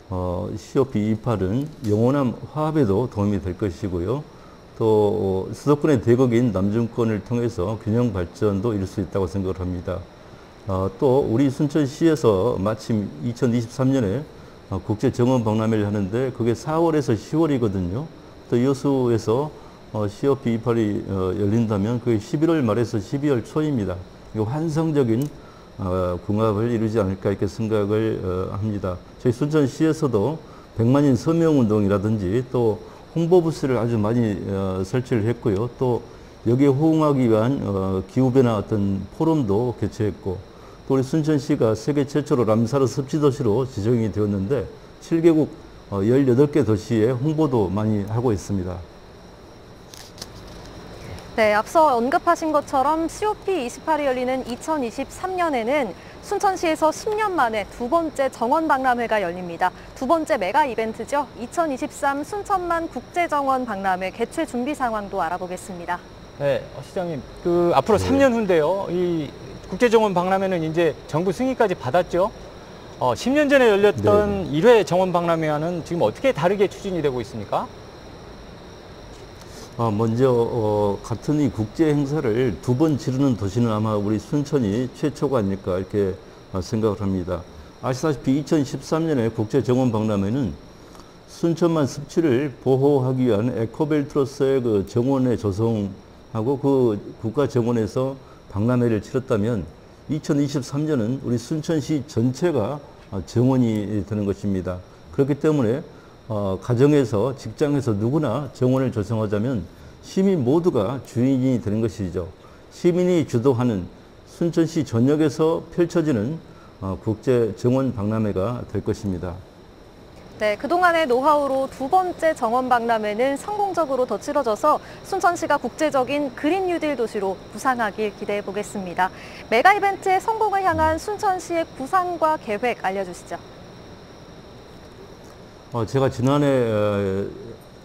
Speaker 21: COP28은 영원한 화합에도 도움이 될 것이고요. 또 수도권의 대국인 남중권을 통해서 균형 발전도 이룰 수 있다고 생각을 합니다. 또 우리 순천시에서 마침 2023년에 국제 정원 박람회를 하는데 그게 4월에서 10월이거든요. 또 여수에서 COP28이 열린다면 그게 11월 말에서 12월 초입니다. 이거 환상적인 궁합을 이루지 않을까 이렇게 생각을 합니다. 저희 순천시에서도 100만인 서명운동이라든지 또 홍보부스를 아주 많이 설치를 했고요. 또 여기에 호응하기 위한 기후변화 어떤 포럼도 개최했고 또 우리 순천시가 세계 최초로 람사르 습지도시로 지정이 되었는데 7개국 18개 도시에 홍보도 많이 하고 있습니다.
Speaker 4: 네, 앞서 언급하신 것처럼 COP28이 열리는 2023년에는 순천시에서 10년 만에 두 번째 정원 박람회가 열립니다. 두 번째 메가 이벤트죠. 2023 순천만 국제정원 박람회 개최 준비 상황도 알아보겠습니다.
Speaker 1: 네, 시장님, 앞으로 3년 후인데요. 이 국제정원 박람회는 이제 정부 승인까지 받았죠. 10년 전에 열렸던 1회 정원 박람회와는 지금 어떻게 다르게 추진이 되고 있습니까?
Speaker 21: 먼저 같은 이 국제 행사를 두 번 치르는 도시는 아마 우리 순천이 최초가 아닐까 이렇게 생각을 합니다. 아시다시피 2013년에 국제정원 박람회는 순천만 습지를 보호하기 위한 에코벨트로서의 그 정원의 조성하고 그 국가 정원에서 박람회를 치렀다면 2023년은 우리 순천시 전체가 정원이 되는 것입니다. 그렇기 때문에 가정에서 직장에서 누구나 정원을 조성하자면 시민 모두가 주인이 되는 것이죠. 시민이 주도하는 순천시 전역에서 펼쳐지는 국제 정원 박람회가 될 것입니다.
Speaker 4: 네, 그동안의 노하우로 두 번째 정원 박람회는 성공적으로 더 치러져서 순천시가 국제적인 그린 뉴딜 도시로 부상하길 기대해 보겠습니다. 메가 이벤트의 성공을 향한 순천시의 구상과 계획 알려주시죠.
Speaker 21: 제가 지난해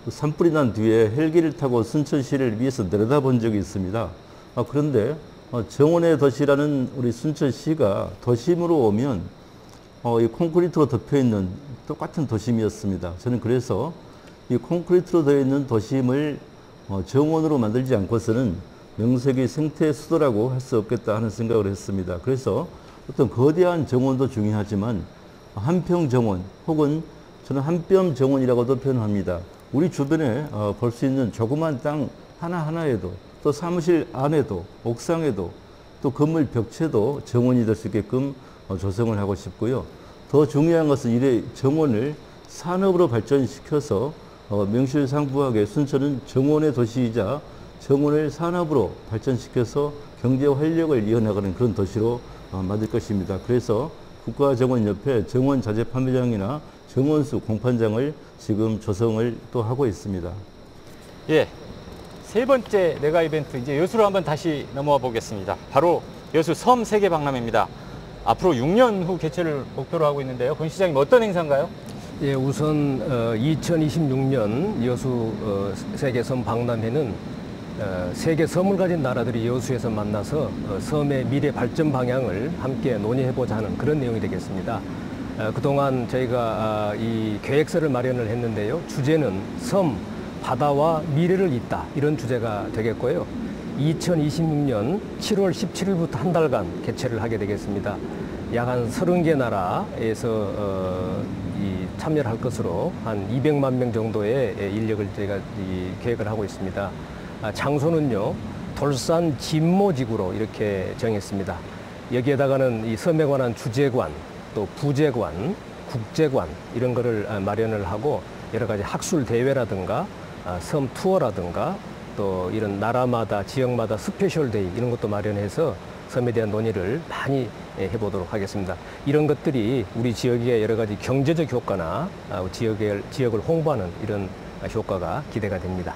Speaker 21: 산불이 난 뒤에 헬기를 타고 순천시를 위해서 내려다본 적이 있습니다. 그런데 정원의 도시라는 우리 순천시가 도심으로 오면 이 콘크리트로 덮여있는 똑같은 도심이었습니다. 저는 그래서 이 콘크리트로 되어 있는 도심을 정원으로 만들지 않고서는 명색이 생태 수도라고 할 수 없겠다 하는 생각을 했습니다. 그래서 어떤 거대한 정원도 중요하지만 한평 정원 혹은 저는 한뼘 정원이라고도 표현합니다. 우리 주변에 볼 수 있는 조그만 땅 하나하나에도 또 사무실 안에도 옥상에도 또 건물 벽체도 정원이 될 수 있게끔 조성을 하고 싶고요. 더 중요한 것은 이래 정원을 산업으로 발전시켜서 명실상부하게 순천은 정원의 도시이자 정원을 산업으로 발전시켜서 경제 활력을 이어나가는 그런 도시로 만들 것입니다. 그래서 국가정원협회 정원 자재 판매장이나 정원수 공판장을 지금 조성을 또 하고 있습니다.
Speaker 1: 예, 세 번째 메가 이벤트 이제 여수로 한번 다시 넘어와 보겠습니다. 바로 여수 섬 세계 박람회입니다. 앞으로 6년 후 개최를 목표로 하고 있는데요. 권 시장님 어떤 행사인가요?
Speaker 17: 예, 우선 2026년 여수 세계 섬 박람회는 세계 섬을 가진 나라들이 여수에서 만나서 섬의 미래 발전 방향을 함께 논의해보자 하는 그런 내용이 되겠습니다. 그동안 저희가 이 계획서를 마련을 했는데요. 주제는 섬, 바다와 미래를 잇다 이런 주제가 되겠고요. 2026년 7월 17일부터 한 달간 개최를 하게 되겠습니다. 약 한 30개 나라에서 참여를 할 것으로 한 200만 명 정도의 인력을 저희가 계획을 하고 있습니다. 장소는요, 돌산 진모지구로 이렇게 정했습니다. 여기에다가는 이 섬에 관한 주재관, 또 부재관, 국제관 이런 거를 마련을 하고 여러 가지 학술 대회라든가 섬 투어라든가 또 이런 나라마다 지역마다 스페셜 데이 이런 것도 마련해서 섬에 대한 논의를 많이 해보도록 하겠습니다. 이런 것들이 우리 지역의 여러 가지 경제적 효과나 지역을 홍보하는 이런 효과가 기대가 됩니다.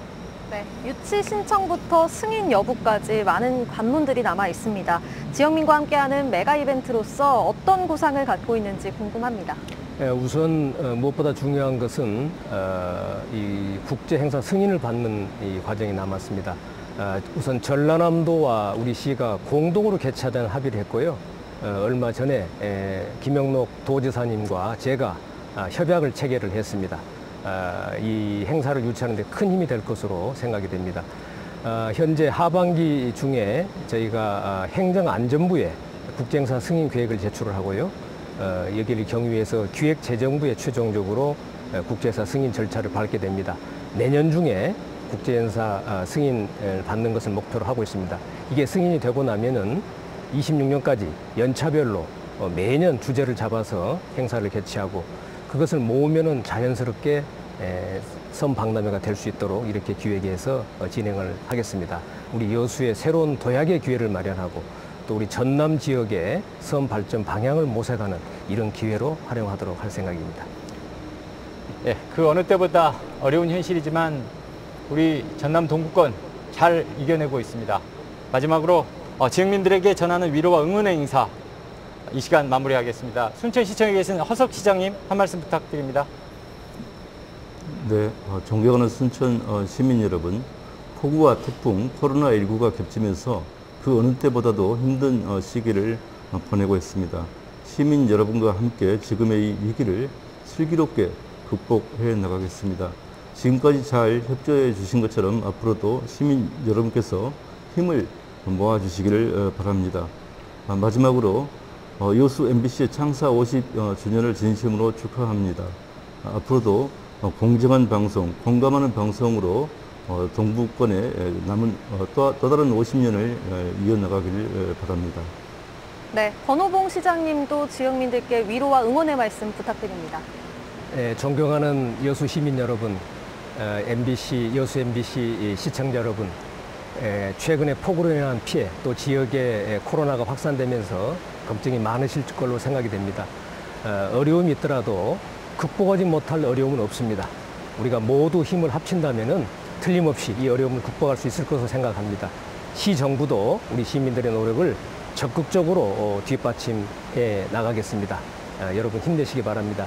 Speaker 4: 네, 유치 신청부터 승인 여부까지 많은 관문들이 남아 있습니다. 지역민과 함께하는 메가 이벤트로서 어떤 구상을 갖고 있는지 궁금합니다.
Speaker 17: 우선 무엇보다 중요한 것은 이 국제 행사 승인을 받는 이 과정이 남았습니다. 우선 전라남도와 우리 시가 공동으로 개최하자는 합의를 했고요. 얼마 전에 김영록 도지사님과 제가 협약을 체결을 했습니다. 이 행사를 유치하는 데 큰 힘이 될 것으로 생각이 됩니다. 현재 하반기 중에 저희가 행정안전부에 국제행사 승인 계획을 제출을 하고요. 여기를 경유해서 기획재정부에 최종적으로 국제행사 승인 절차를 밟게 됩니다. 내년 중에 국제행사 승인을 받는 것을 목표로 하고 있습니다. 이게 승인이 되고 나면은 26년까지 연차별로 매년 주제를 잡아서 행사를 개최하고 그것을 모으면은 자연스럽게 섬 박람회가 될 수 있도록 이렇게 기획해서 진행을 하겠습니다. 우리 여수의 새로운 도약의 기회를 마련하고 또 우리 전남 지역의 섬 발전 방향을 모색하는 이런 기회로 활용하도록 할 생각입니다.
Speaker 1: 예, 그 어느 때보다 어려운 현실이지만 우리 전남 동부권 잘 이겨내고 있습니다. 마지막으로 지역민들에게 전하는 위로와 응원의 인사 이 시간 마무리하겠습니다. 순천시청에 계신 허석 시장님 한 말씀 부탁드립니다.
Speaker 21: 네, 존경하는 순천 시민 여러분, 폭우와 태풍, 코로나19가 겹치면서 그 어느 때보다도 힘든 시기를 보내고 있습니다. 시민 여러분과 함께 지금의 이 위기를 슬기롭게 극복해 나가겠습니다. 지금까지 잘 협조해 주신 것처럼 앞으로도 시민 여러분께서 힘을 모아주시기를 바랍니다. 마지막으로 여수 MBC의 창사 50주년을 진심으로 축하합니다. 앞으로도 공정한 방송, 공감하는 방송으로 동부권에 남은 또 다른 50년을 이어나가기를 바랍니다.
Speaker 4: 네, 권호봉 시장님도 지역민들께 위로와 응원의 말씀 부탁드립니다.
Speaker 17: 네, 존경하는 여수 시민 여러분, 여수 MBC 시청자 여러분, 최근에 폭우로 인한 피해, 또 지역에 코로나가 확산되면서 걱정이 많으실 걸로 생각이 됩니다. 어려움이 있더라도 극복하지 못할 어려움은 없습니다. 우리가 모두 힘을 합친다면은 틀림없이 이 어려움을 극복할 수 있을 것으로 생각합니다. 시정부도 우리 시민들의 노력을 적극적으로 뒷받침해 나가겠습니다. 여러분 힘내시기 바랍니다.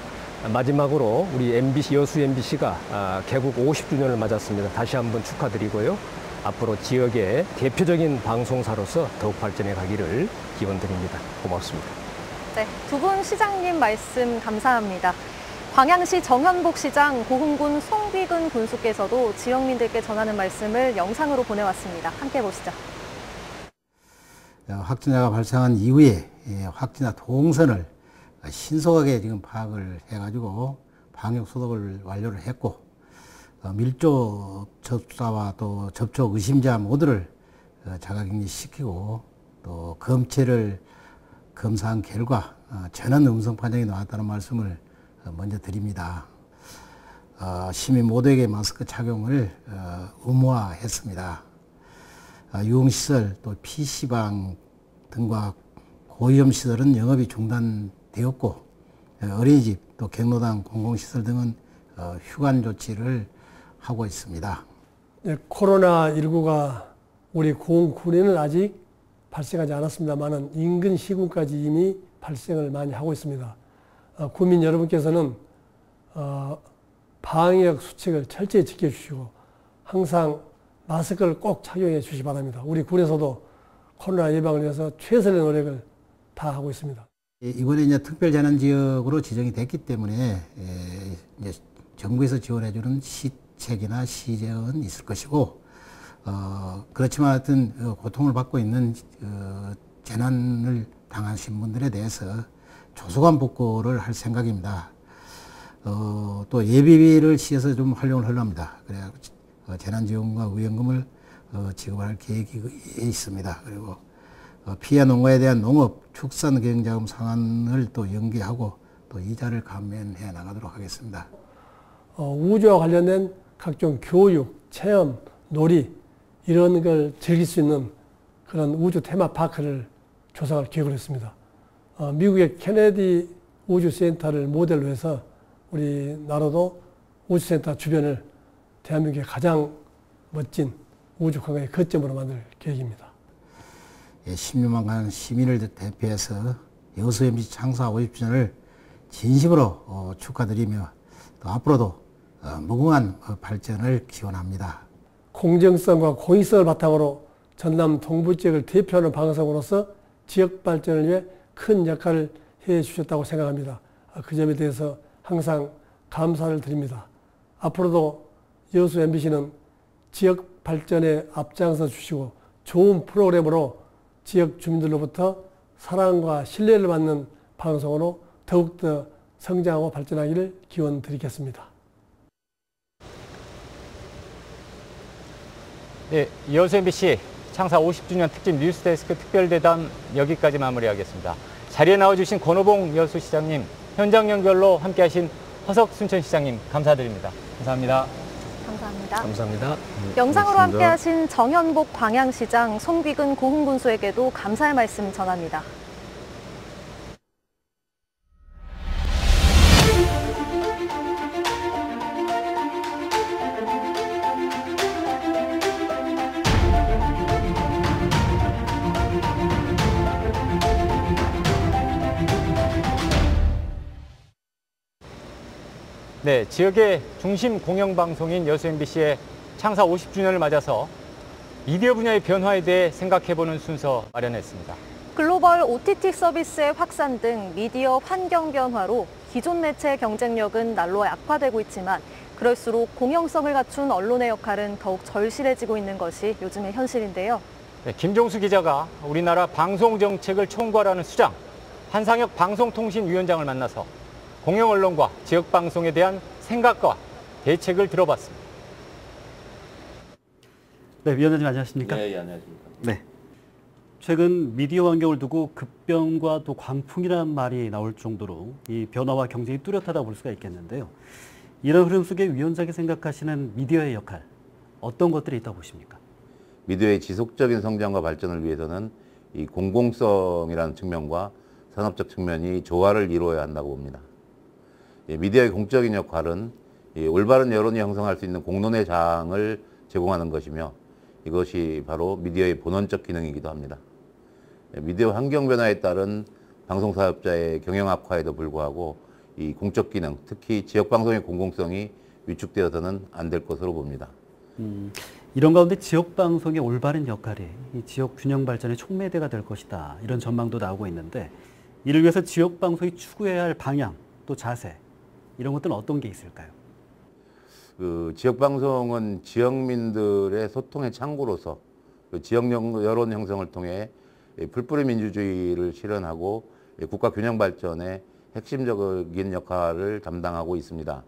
Speaker 17: 마지막으로 우리 여수 MBC가 개국 50주년을 맞았습니다. 다시 한번 축하드리고요. 앞으로 지역의 대표적인 방송사로서 더욱 발전해 가기를 기원드립니다. 고맙습니다.
Speaker 4: 네, 두 분 시장님 말씀 감사합니다. 광양시 정현복 시장, 고흥군 송귀근 군수께서도 지역민들께 전하는 말씀을 영상으로 보내왔습니다. 함께 보시죠.
Speaker 3: 확진자가 발생한 이후에 확진자 동선을 신속하게 지금 파악을 해가지고 방역 소독을 완료를 했고 밀접 접사와 또 접촉 의심자 모두를 자가격리시키고 또 검체를 검사한 결과 전원 음성 판정이 나왔다는 말씀을 먼저 드립니다. 시민 모두에게 마스크 착용을 의무화했습니다. 유흥시설 또 PC방 등과 고위험시설은 영업이 중단되었고 어린이집 또 경로당 공공시설 등은 휴관 조치를 하고 있습니다.
Speaker 6: 네, 코로나19가 우리 고흥군에는 아직 발생하지 않았습니다만 인근 시군까지 이미 발생을 많이 하고 있습니다. 국민 여러분께서는 방역 수칙을 철저히 지켜주시고 항상 마스크를 꼭 착용해 주시기 바랍니다. 우리 군에서도 코로나 예방을 위해서 최선의 노력을 다 하고 있습니다.
Speaker 3: 이번에 이제 특별재난지역으로 지정이 됐기 때문에 이제 정부에서 지원해주는 시책이나 시제은 있을 것이고 그렇지만 하여튼 고통을 받고 있는 재난을 당하신 분들에 대해서 조속한 복구를 할 생각입니다. 또 예비비를 시에서 좀 활용을 하려합니다. 그래야 재난지원과 의원금을 지급할 계획이 있습니다. 그리고 피해 농가에 대한 농업, 축산 경영자금 상환을 또 연계하고 또 이자를 감면해 나가도록 하겠습니다.
Speaker 6: 우주와 관련된 각종 교육, 체험, 놀이 이런 걸 즐길 수 있는 그런 우주 테마파크를 조성할 계획을 했습니다. 미국의 케네디 우주센터를 모델로 해서 우리나라도 우주센터 주변을 대한민국의 가장 멋진 우주관광의 거점으로 만들 계획입니다.
Speaker 3: 16만간 시민을 대표해서 여수 MBC 창사 50주년을 진심으로 축하드리며 또 앞으로도 무궁한 발전을 기원합니다.
Speaker 6: 공정성과 공익성을 바탕으로 전남 동부 지역을 대표하는 방송으로서 지역 발전을 위해 큰 역할을 해 주셨다고 생각합니다. 그 점에 대해서 항상 감사를 드립니다. 앞으로도 여수 MBC는 지역 발전에 앞장서 주시고 좋은 프로그램으로 지역 주민들로부터 사랑과 신뢰를 받는 방송으로 더욱더 성장하고 발전하기를 기원드리겠습니다.
Speaker 1: 네, 여수 MBC 창사 50주년 특집 뉴스데스크 특별대담 여기까지 마무리하겠습니다. 자리에 나와주신 권오봉 여수시장님, 현장 연결로 함께하신 허석 순천시장님 감사드립니다. 감사합니다.
Speaker 4: 감사합니다.
Speaker 17: 감사합니다.
Speaker 4: 영상으로 함께하신 정현복 광양시장, 송귀근 고흥군수에게도 감사의 말씀 전합니다.
Speaker 1: 네, 지역의 중심 공영방송인 여수 MBC의 창사 50주년을 맞아서 미디어 분야의 변화에 대해 생각해보는 순서 마련했습니다.
Speaker 4: 글로벌 OTT 서비스의 확산 등 미디어 환경 변화로 기존 매체의 경쟁력은 날로 약화되고 있지만 그럴수록 공영성을 갖춘 언론의 역할은 더욱 절실해지고 있는 것이 요즘의 현실인데요.
Speaker 1: 네, 김종수 기자가 우리나라 방송정책을 총괄하는 수장, 한상혁 방송통신위원장을 만나서 공영 언론과 지역 방송에 대한 생각과 대책을 들어봤습니다.
Speaker 5: 네, 위원장님 안녕하십니까?
Speaker 7: 네, 안녕하십니까?
Speaker 5: 네. 최근 미디어 환경을 두고 급변과 또 광풍이라는 말이 나올 정도로 이 변화와 경쟁이 뚜렷하다 볼 수가 있겠는데요. 이런 흐름 속에 위원장이 생각하시는 미디어의 역할, 어떤 것들이 있다고 보십니까?
Speaker 7: 미디어의 지속적인 성장과 발전을 위해서는 이 공공성이라는 측면과 산업적 측면이 조화를 이루어야 한다고 봅니다. 미디어의 공적인 역할은 올바른 여론이 형성할 수 있는 공론의 장을 제공하는 것이며 이것이 바로 미디어의 본원적 기능이기도 합니다. 미디어 환경 변화에 따른 방송사업자의 경영 악화에도 불구하고 이 공적 기능, 특히 지역방송의 공공성이 위축되어서는 안 될 것으로 봅니다.
Speaker 5: 이런 가운데 지역방송의 올바른 역할이 이 지역 균형 발전의 촉매대가 될 것이다. 이런 전망도 나오고 있는데 이를 위해서 지역방송이 추구해야 할 방향, 또 자세, 이런 것들은 어떤 게 있을까요?
Speaker 7: 지역방송은 지역민들의 소통의 창구로서 지역 여론 형성을 통해 풀뿌리 민주주의를 실현하고 국가 균형 발전에 핵심적인 역할을 담당하고 있습니다.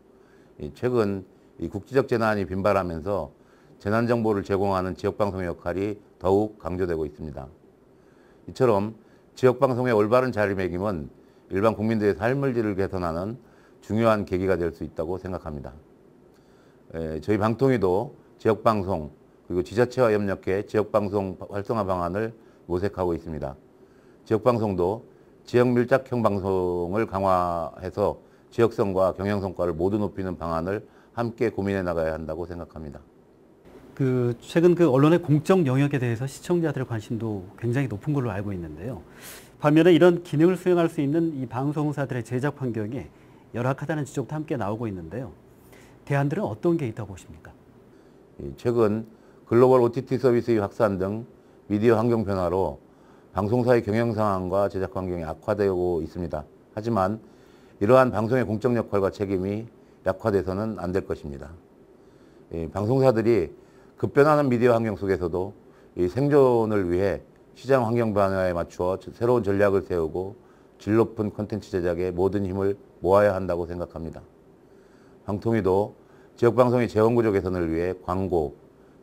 Speaker 7: 최근 국지적 재난이 빈발하면서 재난 정보를 제공하는 지역방송의 역할이 더욱 강조되고 있습니다. 이처럼 지역방송의 올바른 자리매김은 일반 국민들의 삶을 질을 개선하는 중요한 계기가 될 수 있다고 생각합니다. 저희 방통위도 지역방송 그리고 지자체와 협력해 지역방송 활성화 방안을 모색하고 있습니다. 지역방송도 지역 밀착형 방송을 강화해서 지역성과 경영성과를 모두 높이는 방안을 함께 고민해 나가야 한다고 생각합니다.
Speaker 5: 최근 언론의 공적 영역에 대해서 시청자들의 관심도 굉장히 높은 걸로 알고 있는데요. 반면에 이런 기능을 수행할 수 있는 이 방송사들의 제작 환경이 열악하다는 지적도 함께 나오고 있는데요. 대안들은 어떤 게 있다고 보십니까?
Speaker 7: 최근 글로벌 OTT 서비스의 확산 등 미디어 환경 변화로 방송사의 경영 상황과 제작 환경이 악화되고 있습니다. 하지만 이러한 방송의 공적 역할과 책임이 약화돼서는 안 될 것입니다. 방송사들이 급변하는 미디어 환경 속에서도 이 생존을 위해 시장 환경 변화에 맞추어 새로운 전략을 세우고 질 높은 콘텐츠 제작에 모든 힘을 모아야 한다고 생각합니다. 방통위도 지역방송의 재원구조 개선을 위해 광고,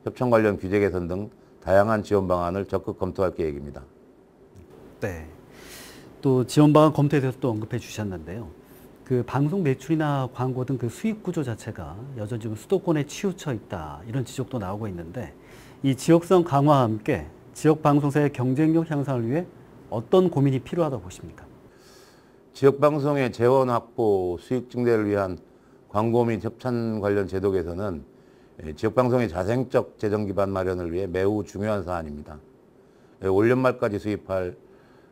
Speaker 7: 협찬 관련 규제 개선 등 다양한 지원 방안을 적극 검토할 계획입니다.
Speaker 5: 네. 또 지원 방안 검토에 대해서 또 언급해 주셨는데요. 그 방송 매출이나 광고 등 그 수익 구조 자체가 여전히 좀 수도권에 치우쳐 있다, 이런 지적도 나오고 있는데, 이 지역성 강화와 함께 지역 방송사의 경쟁력 향상을 위해 어떤 고민이 필요하다고 보십니까?
Speaker 7: 지역 방송의 재원 확보, 수익 증대를 위한 광고 및 협찬 관련 제도 개선은 지역 방송의 자생적 재정 기반 마련을 위해 매우 중요한 사안입니다. 올 연말까지 수립할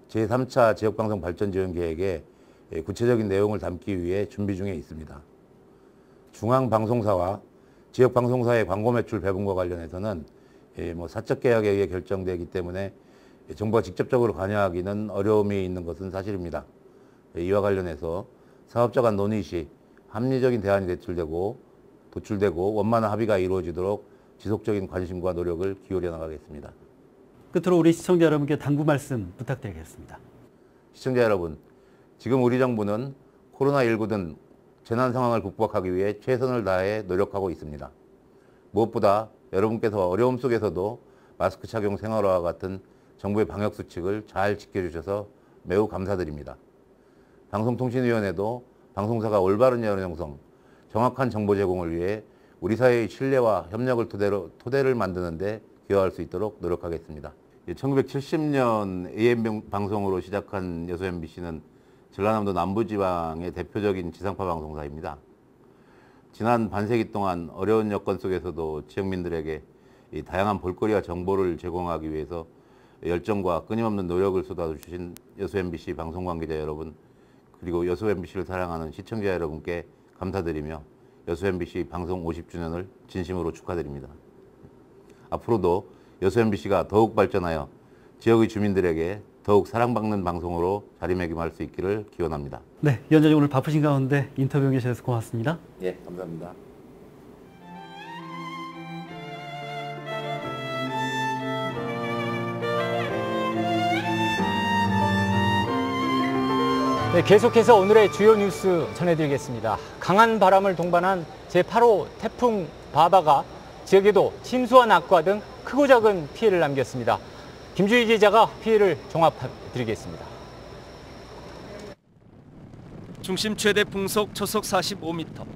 Speaker 7: 제3차 지역방송 발전 지원 계획에 구체적인 내용을 담기 위해 준비 중에 있습니다. 중앙방송사와 지역방송사의 광고 매출 배분과 관련해서는 사적 계약에 의해 결정되기 때문에 정부가 직접적으로 관여하기는 어려움이 있는 것은 사실입니다. 이와 관련해서 사업자 간 논의 시 합리적인 대안이 도출되고 원만한 합의가 이루어지도록 지속적인 관심과 노력을 기울여 나가겠습니다.
Speaker 5: 끝으로 우리 시청자 여러분께 당부 말씀 부탁드리겠습니다.
Speaker 7: 시청자 여러분, 지금 우리 정부는 코로나19 등 재난 상황을 극복하기 위해 최선을 다해 노력하고 있습니다. 무엇보다 여러분께서 어려움 속에서도 마스크 착용 생활화와 같은 정부의 방역 수칙을 잘 지켜주셔서 매우 감사드립니다. 방송통신위원회도 방송사가 올바른 여론 형성, 정확한 정보 제공을 위해 우리 사회의 신뢰와 협력을 토대를 만드는 데 기여할 수 있도록 노력하겠습니다. 1970년 AM 방송으로 시작한 여수 MBC는 전라남도 남부지방의 대표적인 지상파 방송사입니다. 지난 반세기 동안 어려운 여건 속에서도 지역민들에게 다양한 볼거리와 정보를 제공하기 위해서 열정과 끊임없는 노력을 쏟아주신 여수 MBC 방송 관계자 여러분, 그리고 여수 MBC를 사랑하는 시청자 여러분께 감사드리며 여수 MBC 방송 50주년을 진심으로 축하드립니다. 앞으로도 여수 MBC가 더욱 발전하여 지역의 주민들에게 더욱 사랑받는 방송으로 자리매김할 수 있기를 기원합니다.
Speaker 5: 네, 위원장님 오늘 바쁘신 가운데 인터뷰 해주셔서 고맙습니다.
Speaker 7: 예, 감사합니다.
Speaker 1: 네, 계속해서 오늘의 주요 뉴스 전해드리겠습니다. 강한 바람을 동반한 제8호 태풍 바바가 지역에도 침수와 낙과 등 크고 작은 피해를 남겼습니다. 김주희 기자가 피해를 종합해드리겠습니다.
Speaker 10: 중심 최대 풍속 초속 45m,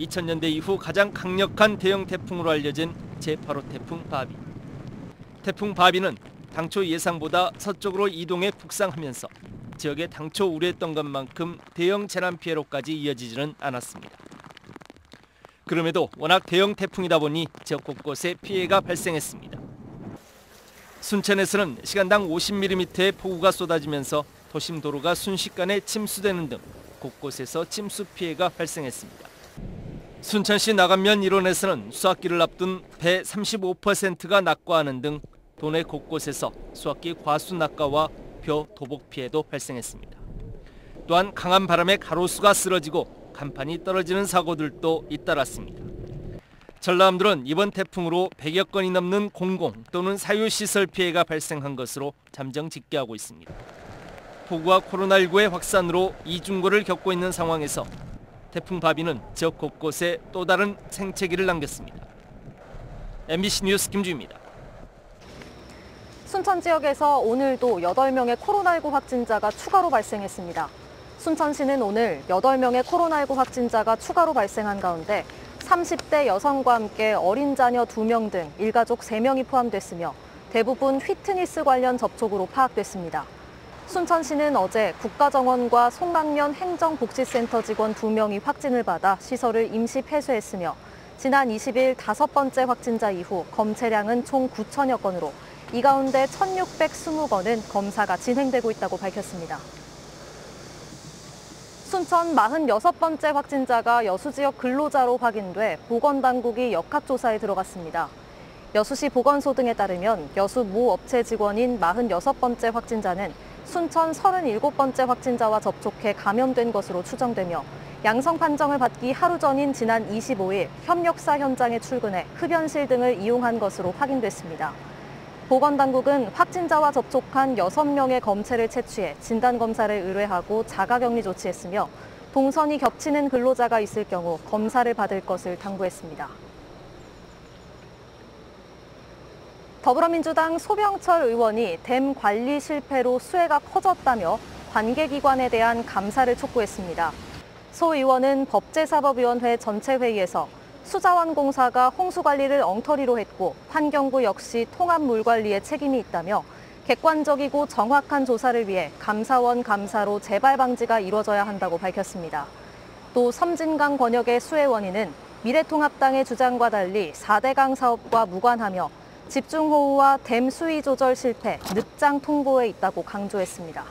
Speaker 10: 2000년대 이후 가장 강력한 대형 태풍으로 알려진 제8호 태풍 바비. 태풍 바비는 당초 예상보다 서쪽으로 이동해 북상하면서 지역에 당초 우려했던 것만큼 대형 재난 피해로까지 이어지지는 않았습니다. 그럼에도 워낙 대형 태풍이다 보니 지역 곳곳에 피해가 발생했습니다. 순천에서는 시간당 50mm의 폭우가 쏟아지면서 도심 도로가 순식간에 침수되는 등 곳곳에서 침수 피해가 발생했습니다. 순천시 나간면 일원에서는 수확기를 앞둔 배 35%가 낙과하는 등 도내 곳곳에서 수확기 과수 낙과와 벼 도복 피해도 발생했습니다. 또한 강한 바람에 가로수가 쓰러지고 간판이 떨어지는 사고들도 잇따랐습니다. 전라남도는 이번 태풍으로 100여 건이 넘는 공공 또는 사유시설 피해가 발생한 것으로 잠정 집계하고 있습니다. 폭우와 코로나19의 확산으로 이중고를 겪고 있는 상황에서 태풍 바비는 지역 곳곳에 또 다른 생채기를 남겼습니다. MBC 뉴스 김주희입니다.
Speaker 4: 순천 지역에서 오늘도 8명의 코로나19 확진자가 추가로 발생했습니다. 순천시는 오늘 8명의 코로나19 확진자가 추가로 발생한 가운데 30대 여성과 함께 어린 자녀 2명 등 일가족 3명이 포함됐으며 대부분 휘트니스 관련 접촉으로 파악됐습니다. 순천시는 어제 국가정원과 송락면 행정복지센터 직원 2명이 확진을 받아 시설을 임시 폐쇄했으며 지난 20일 5번째 확진자 이후 검체량은 총 9천여 건으로 이 가운데 1,620건은 검사가 진행되고 있다고 밝혔습니다. 순천 46번째 확진자가 여수 지역 근로자로 확인돼 보건당국이 역학조사에 들어갔습니다. 여수시 보건소 등에 따르면 여수 모 업체 직원인 46번째 확진자는 순천 37번째 확진자와 접촉해 감염된 것으로 추정되며 양성 판정을 받기 하루 전인 지난 25일 협력사 현장에 출근해 흡연실 등을 이용한 것으로 확인됐습니다. 보건당국은 확진자와 접촉한 6명의 검체를 채취해 진단검사를 의뢰하고 자가격리 조치했으며 동선이 겹치는 근로자가 있을 경우 검사를 받을 것을 당부했습니다. 더불어민주당 소병철 의원이 댐 관리 실패로 수해가 커졌다며 관계기관에 대한 감사를 촉구했습니다. 소 의원은 법제사법위원회 전체 회의에서 수자원공사가 홍수관리를 엉터리로 했고 환경부 역시 통합물 관리에 책임이 있다며 객관적이고 정확한 조사를 위해 감사원 감사로 재발 방지가 이루어져야 한다고 밝혔습니다. 또 섬진강 권역의 수해 원인은 미래통합당의 주장과 달리 4대강 사업과 무관하며 집중호우와 댐 수위 조절 실패, 늪장 통보에 있다고 강조했습니다.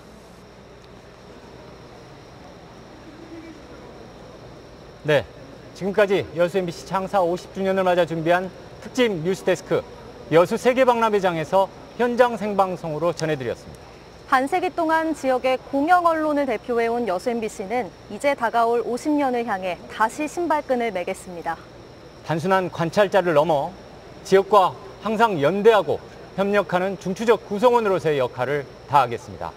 Speaker 1: 네, 지금까지 여수 MBC 창사 50주년을 맞아 준비한 특집 뉴스데스크 여수 세계박람회장에서 현장 생방송으로 전해드렸습니다.
Speaker 4: 반세기 동안 지역의 공영 언론을 대표해온 여수 MBC는 이제 다가올 50년을 향해 다시 신발끈을 매겠습니다.
Speaker 1: 단순한 관찰자를 넘어 지역과 항상 연대하고 협력하는 중추적 구성원으로서의 역할을 다하겠습니다.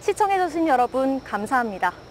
Speaker 4: 시청해주신 여러분 감사합니다.